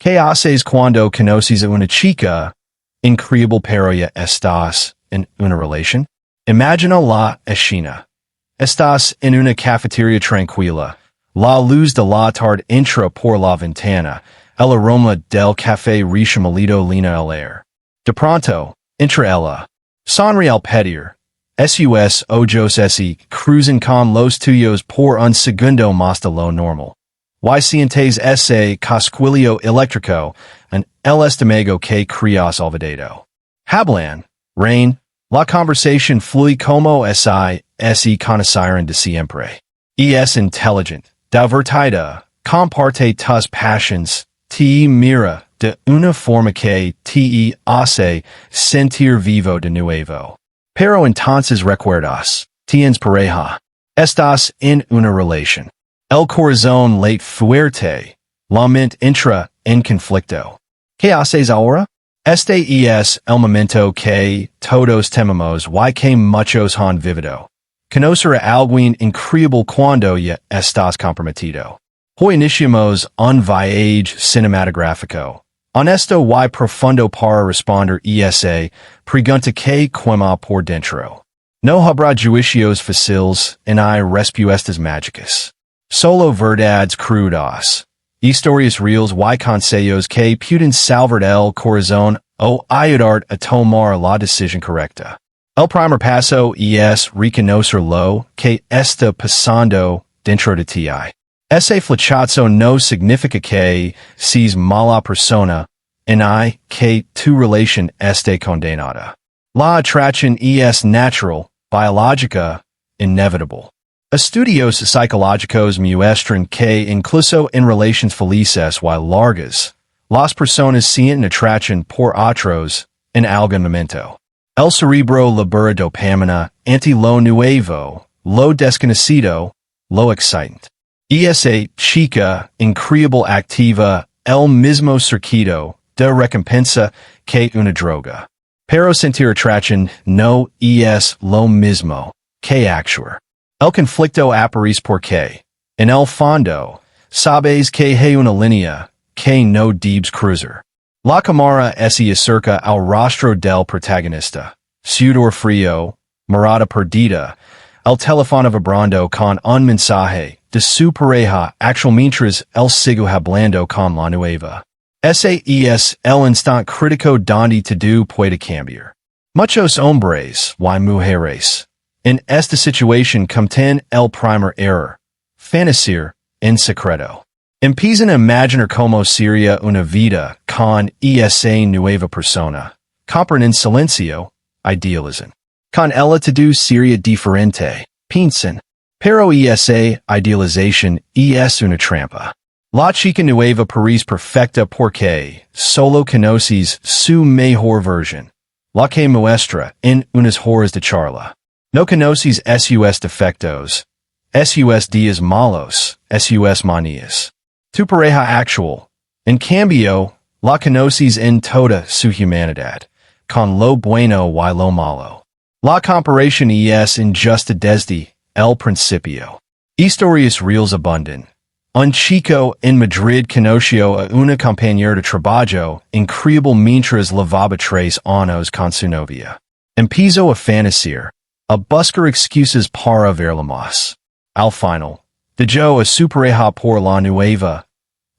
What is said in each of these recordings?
¿Qué haces cuando conoces a una chica? Increíble pero ya estás en una relación. Imagina la escena. Estás en una cafetería tranquila. La luz de la tarde entra por la ventana. El aroma del café rechimolito llena el aire. De pronto, entra ella. Sonríe al pedir. Sus ojos cruzan con los tuyos por un segundo más de lo normal. Y sientes ese cosquilleo eléctrico en el estómago que creas olvidado. Hablan, rain, la conversación fluye como ese conocieron de siempre. Es inteligente, divertida, comparte tus passions, te mira de una forma que te hace sentir vivo de nuevo. Pero entonces recuerdas, tienes pareja. Estás en una relación. El corazón late fuerte. La mente entra en conflicto. ¿Qué haces ahora? Este es el momento que todos tememos y que muchos han vivido. Conocer a alguien increíble cuando ya estás comprometido. Hoy iniciamos un viaje cinematográfico. Honesto y profundo para responder esa pregunta que quema por dentro. No habrá juicios fáciles en respuestas mágicas. Solo verdades crudas. Historias reales y consejos que pueden salvar el corazón o ayudar a tomar la decisión correcta. El primer paso es reconocer lo que está pasando dentro de ti. Ese flechazo no significa que seas mala persona, que tu relación esté condenada. La atracción es natural, biológica, inevitable. Estudios psicológicos muestran que incluso en relaciones felices y largas, las personas sienten atracción por otros en algún momento. El cerebro libera dopamina ante lo nuevo, lo desconocido, lo excitante. Esa chica increíble activa el mismo circuito de recompensa que una droga. Pero sentir atracción no es lo mismo que actuar. El conflicto aparece porque, en el fondo, sabes que hay una línea que no debes cruzar. La cámara se acerca al rostro del protagonista. Sudor frío, mirada perdida, el teléfono vibrando con un mensaje de su pareja actual mientras el sigue hablando con la nueva. Ese es el instante crítico donde todo puede cambiar. Muchos hombres y mujeres en esta situación cometen el primer error, fantasear en secreto. Empiezan a imaginar cómo sería una vida con esa nueva persona. Compran en silencio, idealizan. Con ella todo sería diferente, piensan. Pero esa idealización es una trampa. La chica nueva parece perfecta porque solo conoces su mejor versión, la que muestra en unas horas de charla. No conoces sus defectos, sus días malos, sus manías. Tu pareja actual, en cambio, la conoces en toda su humanidad, con lo bueno y lo malo. La comparación es injusta desde el principio. Historias reales abundan. Un chico en Madrid conoció a una compañera de trabajo increíble mientras lavaba 3 años con su novia. Empezó a fantasear, a buscar excusas para verla más. Al final, dejó a su pareja por la nueva.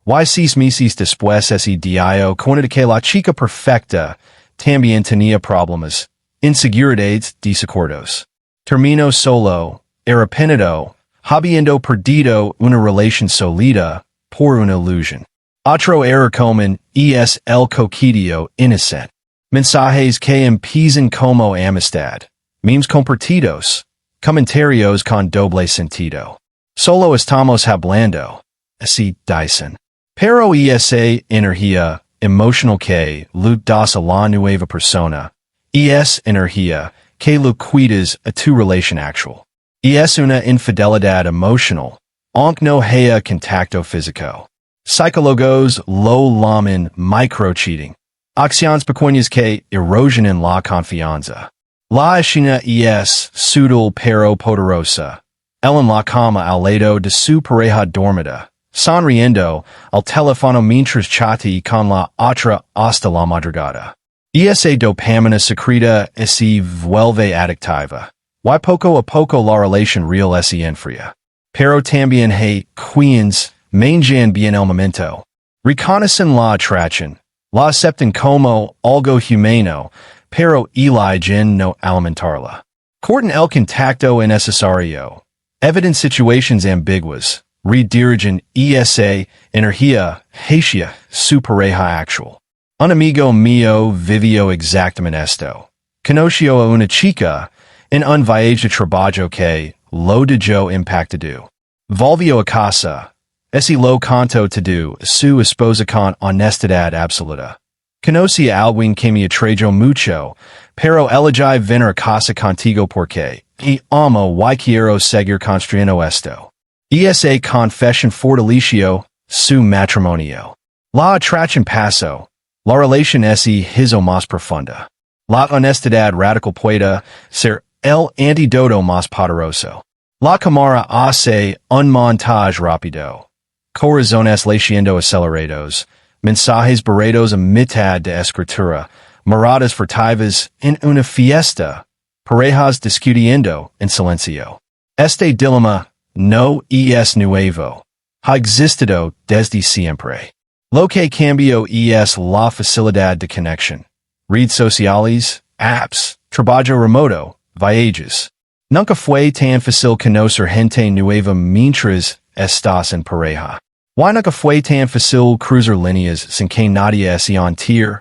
Y 6 meses después ese dio cuenta que la chica perfecta también tenía problemas, inseguridades, desacuerdos. Terminó solo, arrepentido, habiendo perdido una relación sólida por una ilusión. Otro error común es el coqueteo innocente. Mensajes que empiezan como amistad, memes compartidos, comentarios con doble sentido. Solo estamos hablando, así dicen. Pero esa energía emocional que le das a la nueva persona, es energía que le cuidas a tu relación actual. Es una infidelidad emocional, aunque no haya contacto físico. Psicólogos lo llaman microcheating. Acciones pequeñas que erosionan la confianza. La escena es sutil pero poderosa. Él en la cama al lado de su pareja dormida, Sonriendo, al teléfono mientras chati con la otra hasta la madrugada. Esa dopamina secreta se vuelve adictiva. Y poco a poco la relación real se enfría. Pero también hay quienes manjan bien el momento. Reconocen la atracción. La aceptan como algo humano, pero eligen no alimentarla. Cortan el contacto innecesario. Evitan situations ambiguas. Redirigen esa energía hacia su pareja actual. Un amigo mío vivió exactamente esto. Conoció a una chica en un viaje de trabajo que lo dejó impactado. Volvió a casa. Ese lo contó todo su esposa con honestidad absoluta. Conocí a alguien que me atrajo mucho, pero elegí venir a casa contigo porque y amo y quiero seguir construyendo esto. Esa confesión fortaleció su matrimonio. La atracción pasó. La relación se hizo más profunda. La honestidad radical puede ser el antídoto más poderoso. La cámara hace un montaje rápido. Corazones latiendo acelerados. Mensajes barrados a mitad de escritura. Miradas furtivas en una fiesta. Parejas discutiendo en silencio. Este dilema no es nuevo. Ha existido desde siempre. Lo que cambió es la facilidad de conexión. Redes sociales, apps, trabajo remoto, viajes. Nunca fue tan fácil conocer gente nueva mientras estás en pareja. Why nunca fue tan fácil cruzar líneas sin que nadie se entere?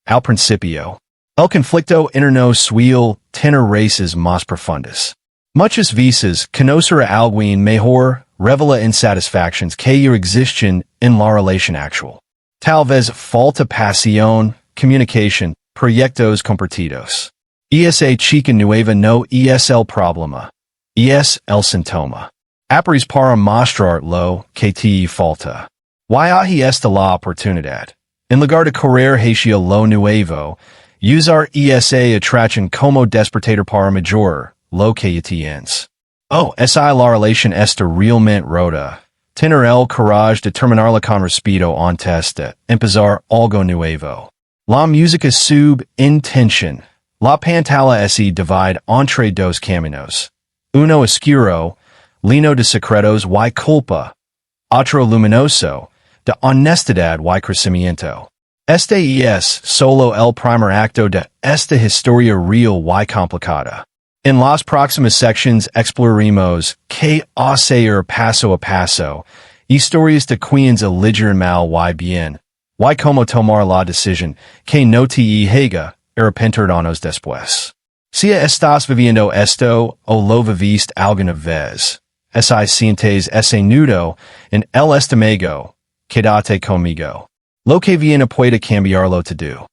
Al principio, el conflicto interno suele tener raíces más profundas. Muchas veces, conocer a alguien mejor revela insatisfacciones que ya existen en la relación actual. Tal vez falta pasión, comunicación, proyectos compartidos. Esa chica nueva no es el problema. Es el síntoma. Aparece para mostrar lo que te falta. Y ahí está la oportunidad. En lugar de correr hacia lo nuevo, usar esa atracción como despertador para mejorar lo que ya tienes. Esa la relación está realmente rota. Tener el courage de terminarla con respeto antes de empezar algo nuevo. La música sub intention. La pantalla se divide entre dos caminos. Uno oscuro, lleno de secretos y culpa. Otro luminoso, de honestidad y crecimiento. Este es solo el primer acto de esta historia real y complicada. En las próximas secciones exploraremos qué hacer paso a paso, historias de quienes eligen mal y bien, y cómo tomar la decisión que no te haga arrepentirnos después. Si estás viviendo esto o lo viviste alguna vez, si sientes ese nudo en el estómago, quédate conmigo. Lo que viene puede cambiarlo todo.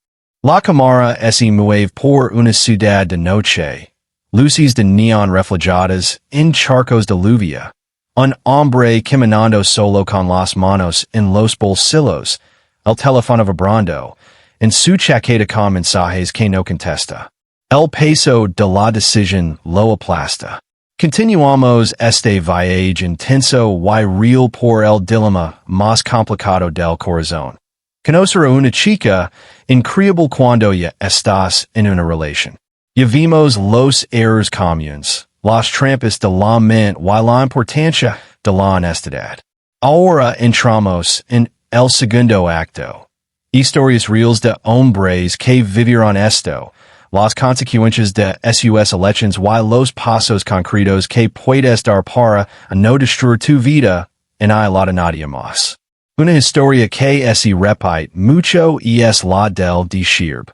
La cámara se mueve por una ciudad de noche. Luces de neón reflejadas en charcos de lluvia. Un hombre caminando solo con las manos en los bolsillos. El teléfono vibrando. En su chaqueta con mensajes que no contesta. El peso de la decisión lo aplasta. Continuamos este viaje intenso y real por el dilema más complicado del corazón. Conocer a una chica, increíble cuando ya estás en una relación. Ya vimos los errores comunes, las trampas de la mente y la importancia de la honestidad. Ahora entramos en el segundo acto. Historias reales de hombres que vivieron esto, las consecuencias de sus elecciones y los pasos concretos que puedes dar para no destruir tu vida en la de nadie más. Una historia que se repite mucho es la del Shirb.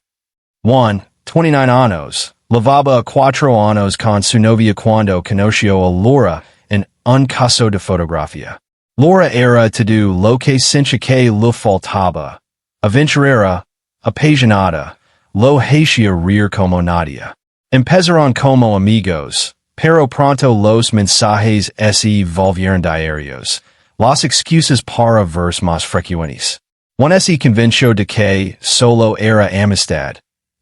1. 29 años. Lavaba a 4 años con su novia cuando conoció a Laura en un caso de fotografía. Laura era todo lo que sentía que le faltaba. Aventurera, apasionada, lo hacía reír como nadie. Empezaron como amigos, pero pronto los mensajes se volvieron diarios. Las excusas para verse más frecuentes. Juan se convenció de que solo era amistad.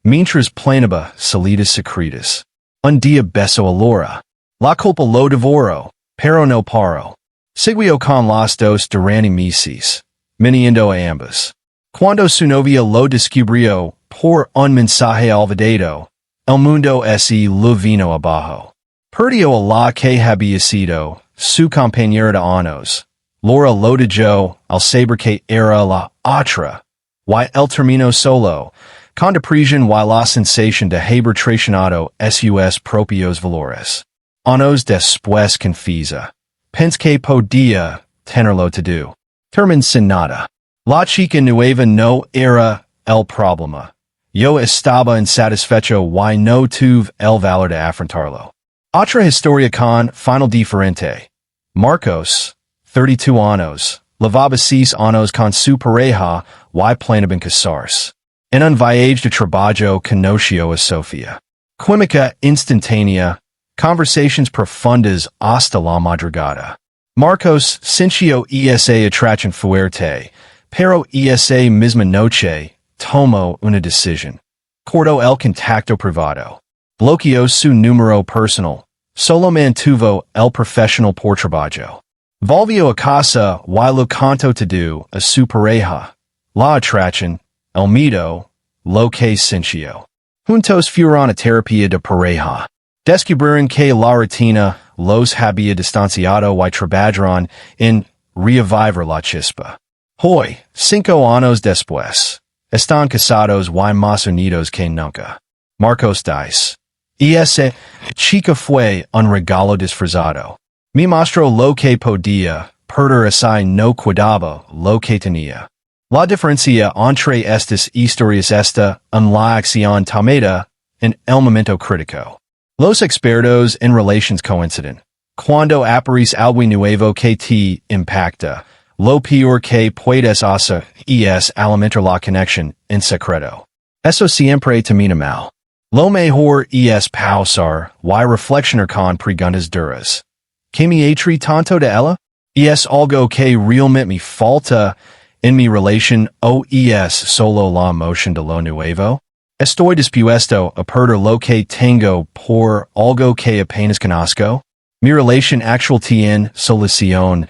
Mientras planeaba salidas secretas. Un día besó a Laura. La culpa lo devoró, pero no paró. Seguio con las dos durante meses, miniendo a ambas. Cuando su novia lo descubrió por un mensaje olvidado, el mundo se lo vino abajo. Perdió a la que había sido su compañera de años. Laura lo dejó al saber que era la otra. Y el terminó solo, con depresión y la sensación de haber traicionado sus propios valores. Años después confiesa. Pensé que podía tenerlo todo. Termin sin nada. La chica nueva no era el problema. Yo estaba insatisfecho y no tuve el valor de afrontarlo. Otra historia con final diferente. Marcos, 32 años, llevaba 6 años con su pareja y planeaban casarse. En un viaje de trabajo conoció a Sofía. Química instantánea, conversations profundas hasta la madrugada. Marcos sintió esa atracción fuerte, pero esa misma noche tomó una decisión. Cortó el contacto privado. Bloqueó su número personal. Solo mantuvo el profesional por trabajo. Volvió a casa y lo contó todo a su pareja. La atracción, el miedo, lo que sintió. Juntos fueron a terapia de pareja. Descubrieron que la rutina los había distanciado y trabajaron en revivir la chispa. Hoy, 5 años después, están casados y más unidos que nunca. Marcos dice. Esa chica fue un regalo disfrazado. Me mostró lo que podía perder si no cuidaba lo que tenía. La diferencia entre estas historias está en la acción tomada en el momento crítico. Los expertos en relaciones coinciden. Cuando aparece algo nuevo que te impacta, lo peor que puedes hacer es alimentar la conexión en secreto. Eso siempre termina mal. Lo mejor es pausar y reflexionar con preguntas duras. ¿Qué me atrae tanto de ella? ¿Es algo que realmente me falta en mi relación o es solo la emoción de lo nuevo? ¿Estoy dispuesto a perder lo que tengo por algo que apenas conozco? ¿Mi relación actual tiene solución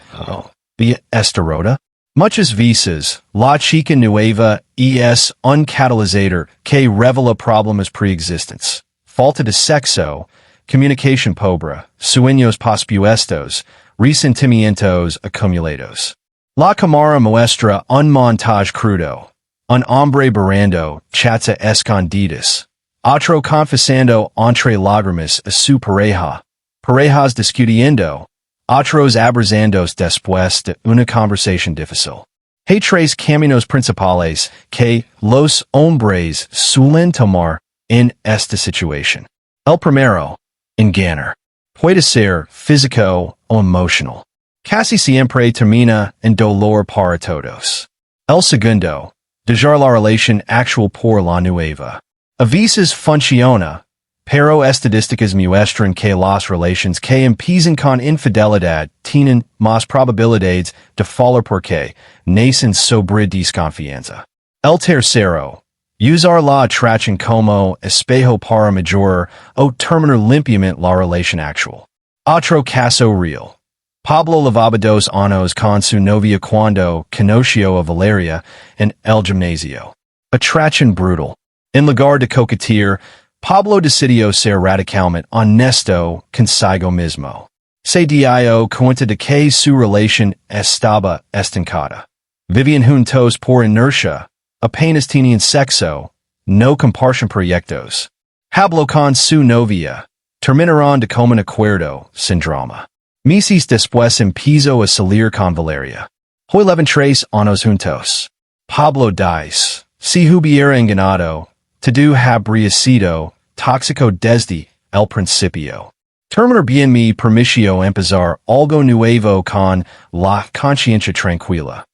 vía esta rota? Muchas veces, la chica nueva es un catalizador que revela problemas preexistentes. Falta de sexo, comunicación pobre, sueños pospuestos, resentimientos acumulados. La cámara muestra un montaje crudo. Un hombre berrando, chats escondidas. Otro confesando entre lágrimas a su pareja. Parejas discutiendo. Otros abrazándose después de una conversación difícil. Hay 3 caminos principales que los hombres suelen tomar en esta situación. El primero, engañar. Puede ser físico o emocional. Casi siempre termina en dolor para todos. El segundo, dejar la relación actual por la nueva. A veces funciona, pero estadísticas muestran que las relaciones que empiezan con infidelidad tienen más probabilidades de fallar porque nacen sobre desconfianza. El tercero, usar la atracción como espejo para mejorar o terminar limpiamente la relación actual. Otro caso real. Pablo llevaba 2 años con su novia cuando conoció a Valeria en el gimnasio. Atracción brutal. En lugar de coquetear, Pablo decidió ser radicalmente honesto consigo mismo. Se dio cuenta de que su relación estaba estancada. Vivían juntos por inercia, apenas tenían sexo, no compartían proyectos. Habló con su novia. Terminaron de común acuerdo, sin drama. Meses después empezó a salir con Valeria. Hoy llevan 3 años juntos. Pablo dice, si hubiera engañado, todo habría sido tóxico desde el principio. Terminar bien me permitió empezar algo nuevo con la conciencia tranquila.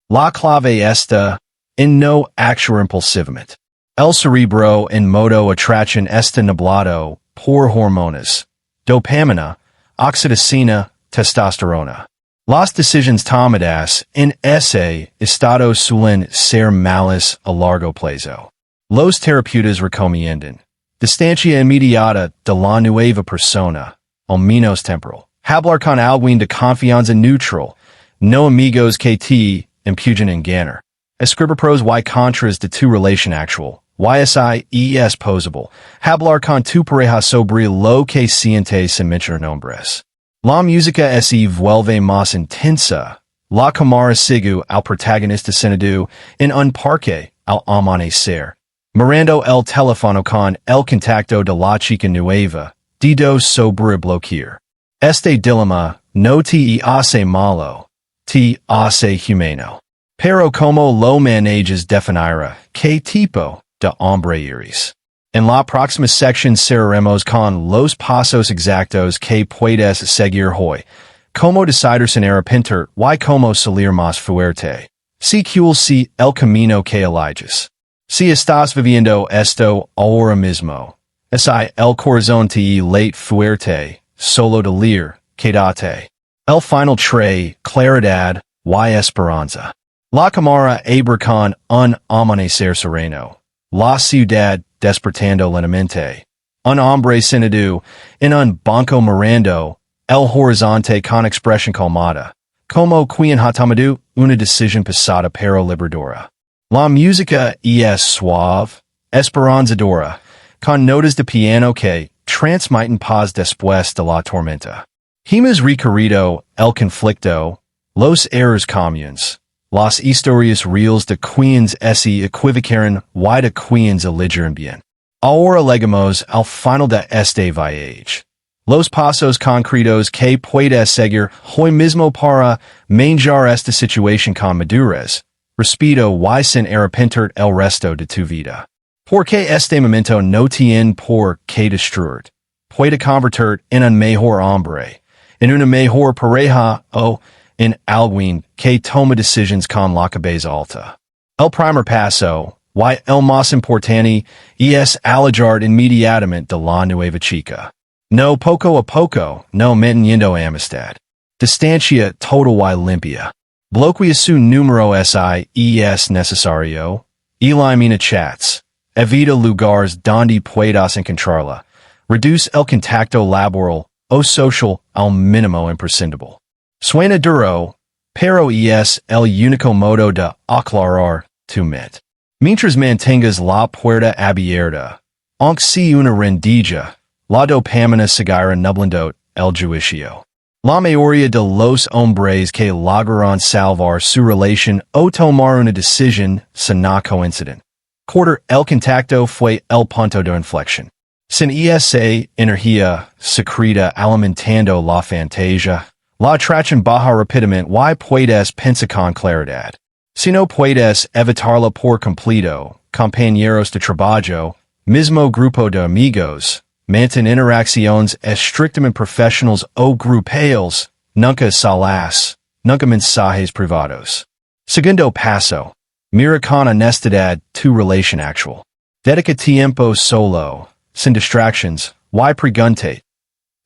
La clave está en no actuar impulsivamente. El cerebro en modo atracción está nublado por hormonas, dopamina, oxitocina, testosterona. Las decisiones tomadas en ese estado suelen ser malas a largo plazo. Los terapeutas recomiendan distancia inmediata de la nueva persona, al menos temporal. Hablar con alguien de confianza neutral, no amigos que te impugnen engañar. Escribir pros y contras de tu relation actual, es posable. Hablar con tu pareja sobre lo que sientes sin mencionar nombres. La música se vuelve más intensa. La cámara sigue al protagonista sentado en un parque al amanecer, mirando el teléfono con el contacto de la chica nueva, dedos sobre bloquear. Este dilema no te hace malo, te hace humano. Pero como lo manejas definirá qué tipo de hombre eres. En la próxima sección cerraremos con los pasos exactos que puedes seguir hoy. Cómo decidir sin arrepentir y cómo salir más fuerte. Si si el camino que eliges. Si estás viviendo esto ahora mismo. Es el corazón te late fuerte, solo delir, quédate. El final trae claridad y esperanza. La cámara abre con un amanecer sereno. La ciudad despertando lentamente. Un hombre sentado en un banco mirando el horizonte con expresión calmada. Como quien ha tomado una decisión pasada pero liberadora. La música es suave, esperanzadora, con notas de piano que transmiten paz después de la tormenta. Hemos recorrido el conflicto, los errores comunes, las historias reales de quienes se equivocaron y de quienes eligieron bien. Ahora llegamos al final de este viaje. Los pasos concretos que puedes seguir hoy mismo para manejar esta situación con madurez, respeto y sin arrepentir el resto de tu vida. Porque este momento no tiene por qué destruir. Puede convertir en un mejor hombre, en una mejor pareja o en alguien que toma decisiones con la cabeza alta. El primer paso, y el más importante, es alejar inmediatamente de la nueva chica. No poco a poco, no manteniendo amistad. Distancia total y limpia. Bloquea su número si es necesario. Elimina chats. Evita lugares donde puedas encontrarla. Reduce el contacto laboral o social al mínimo imprescindible. Suena duro, pero es el único modo de aclarar tu mente. Mientras mantengas la puerta abierta, aunque sea una rendija, la dopamina seguirá nublando el juicio. La mayoría de los hombres que lograron salvar su relación o tomar una decisión sin coincidente. Cortar el contacto fue el punto de inflexión. Sin esa energía secreta alimentando la fantasía, la atracción baja rápidamente y puedes pensar con claridad. Si no puedes evitarla por completo, compañeros de trabajo, mismo grupo de amigos, mantén interacciones estrictamente profesionales o grupales, nunca salas, nunca mensajes privados. Segundo paso. Mira con honestidad tu relación actual. Dedica tiempo solo, sin distractions, y pregunte.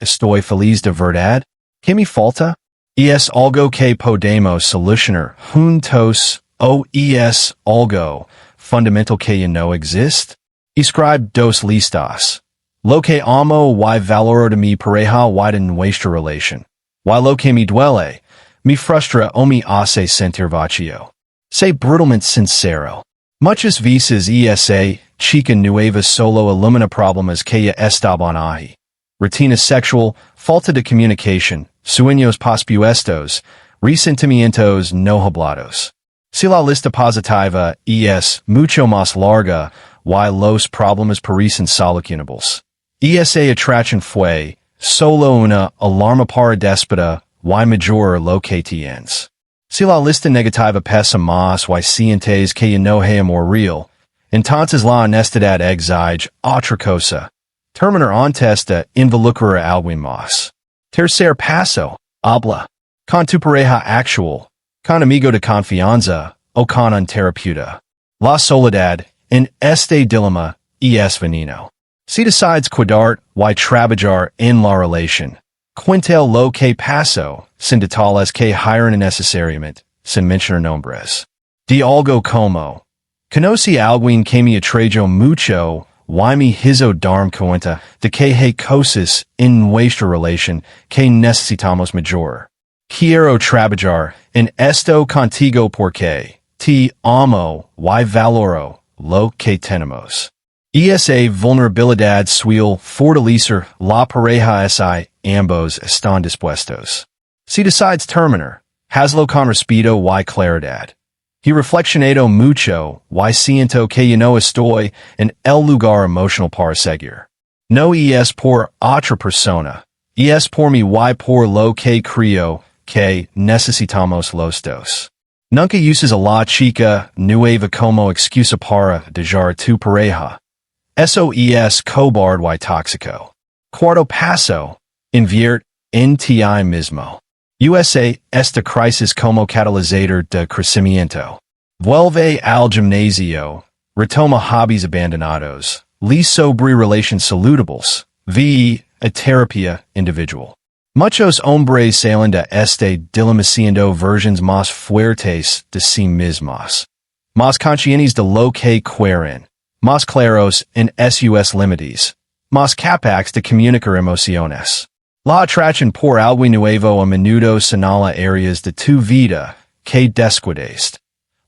¿Estoy feliz de verdad? ¿Qué me falta? ¿Es algo que podemos solucionar juntos o es algo fundamental que ya no existe? Escribe dos listas. Lo que amo y valoro de mi pareja y de nuestra relación. Y lo que me duele, me frustra o me hace sentir vacío. Sé brutalmente sincero. Muchas veces esa chica nueva solo elimina problemas que ya estaban ahí. Rutina sexual, falta de comunicación, sueños pospuestos, resentimientos no hablados. Si la lista positiva es mucho más larga, y los problemas parecen solucionables. Esa atracción fue solo una alarma para déspota y mayor lo que tienes. Si la lista negativa pesa más y sientes que ya no hay amor real, entonces la honestidad exige otra cosa. Terminar antes de involucrar a alguien más. Tercer paso, habla. Con tu pareja actual, con amigo de confianza, o con un terapeuta. La soledad, en este dilema, es veneno. Si decides cuidar y trabajar en la relación, cuenta lo que pasó, sin detalles que hieren necesariamente, sin mencionar nombres. Di algo como, conocí a alguien que me atrayó mucho, why me hizo darm cuenta de que haces en nuestra relación que necesitamos mayor. Quiero trabajar en esto contigo porque te amo y valoro lo que tenemos. Esa vulnerabilidad suele fortalecer la pareja si ambos están dispuestos. Si decides terminar, hazlo con respeto y claridad. He reflexionado mucho y siento que yo no estoy en el lugar emocional para seguir. No es por otra persona, es por mí y por lo que creo que necesitamos los dos. Nunca uses a la chica nueva como excusa para dejar tu pareja. Eso es cobarde y tóxico. Cuarto paso, invierte en ti mismo. Usa esta crisis como catalizador de crecimiento. Vuelve al gimnasio, retoma hobbies abandonados, lee sobre relations saludables, ve a terapia individual. Muchos hombres salen de este dilema siendo versions más fuertes de sí mismos, más conscientes de lo que quieren, más claros en sus límites, más capaces de comunicar emociones. La atracción por algo nuevo a menudo señala áreas de tu vida que descuidaste.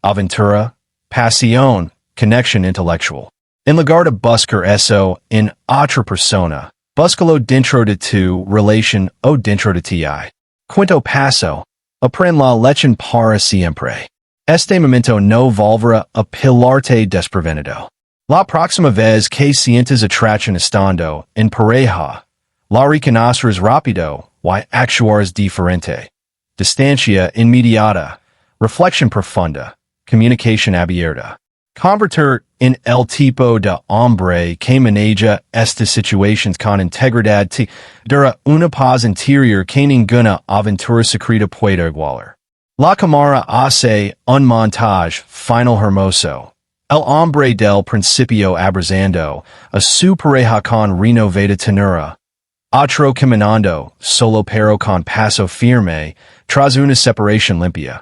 Aventura, pasión, conexión intelectual. En lugar de buscar eso en otra persona, búscalo dentro de tu relación o dentro de ti. Quinto paso, aprende la lección para siempre. Este momento no volverá a pilarte desprevenido. La próxima vez que sientes atracción estando en pareja, la reconocerás rápido y actuarás diferente. Distancia inmediata, reflexión profunda, comunicación abierta. Convertir en el tipo de hombre que maneja estas situaciones con integridad te dará una paz interior que ninguna aventura secreta puede igualar. La cámara hace un montaje final hermoso. El hombre del principio abrazando a su pareja con renovada ternura. Otro caminando solo pero con paso firme tras una separación limpia.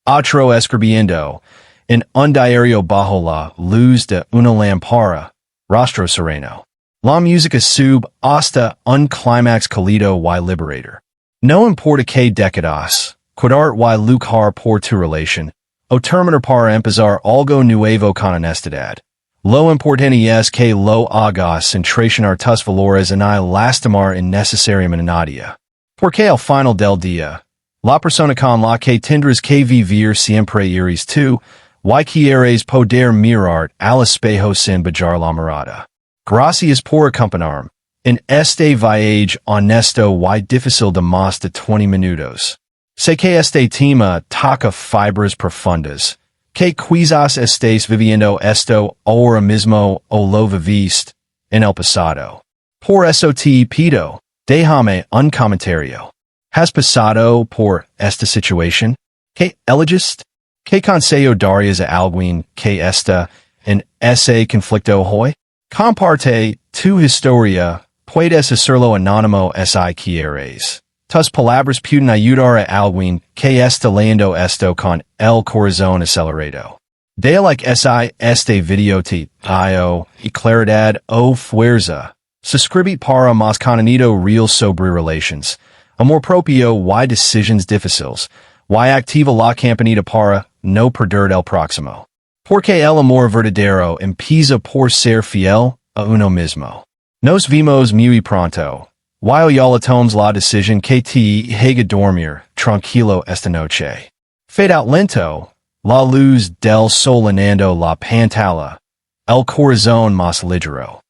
Otro escribiendo en un diario bajo la luz de una lámpara, rostro sereno. La música sube hasta un clímax cálido y liberador. No importa que décadas, cuidar y luchar por tu relación, o terminar para empezar algo nuevo con honestidad. Lo importante es que lo hagas sin traicionar tus valores ni lastimar innecesariamente a nadie. Porque al final del día, la persona con la que tendrás que vivir siempre eres tú, y quieres poder mirar al espejo sin bajar la mirada. Gracias por acompañarme en este viaje honesto y difícil de más de 20 minutos. Sé que este tema toca fibras profundas, que quizás estés viviendo esto ahora mismo o lo viviste en el pasado. Por eso te pido, déjame un comentario. ¿Has pasado por esta situación? ¿Qué elegiste? ¿Qué consejo darías a alguien que está en ese conflicto hoy? Comparte tu historia, puedes hacerlo anónimo si quieres. Tus palabras pueden ayudar a alguien que está leyendo esto con el corazón acelerado. De like este video te dio y claridad o fuerza. Suscribe para más contenido real sobre relations, amor propio y decisiones difíciles, y activa la campanita para no perder el próximo. Porque el amor verdadero empieza por ser fiel a uno mismo. Nos vemos muy pronto. While ya tomes la decisión que te haga dormir tranquilo esta noche. Fade out lento, la luz del sol llenando la pantalla, el corazón más ligero.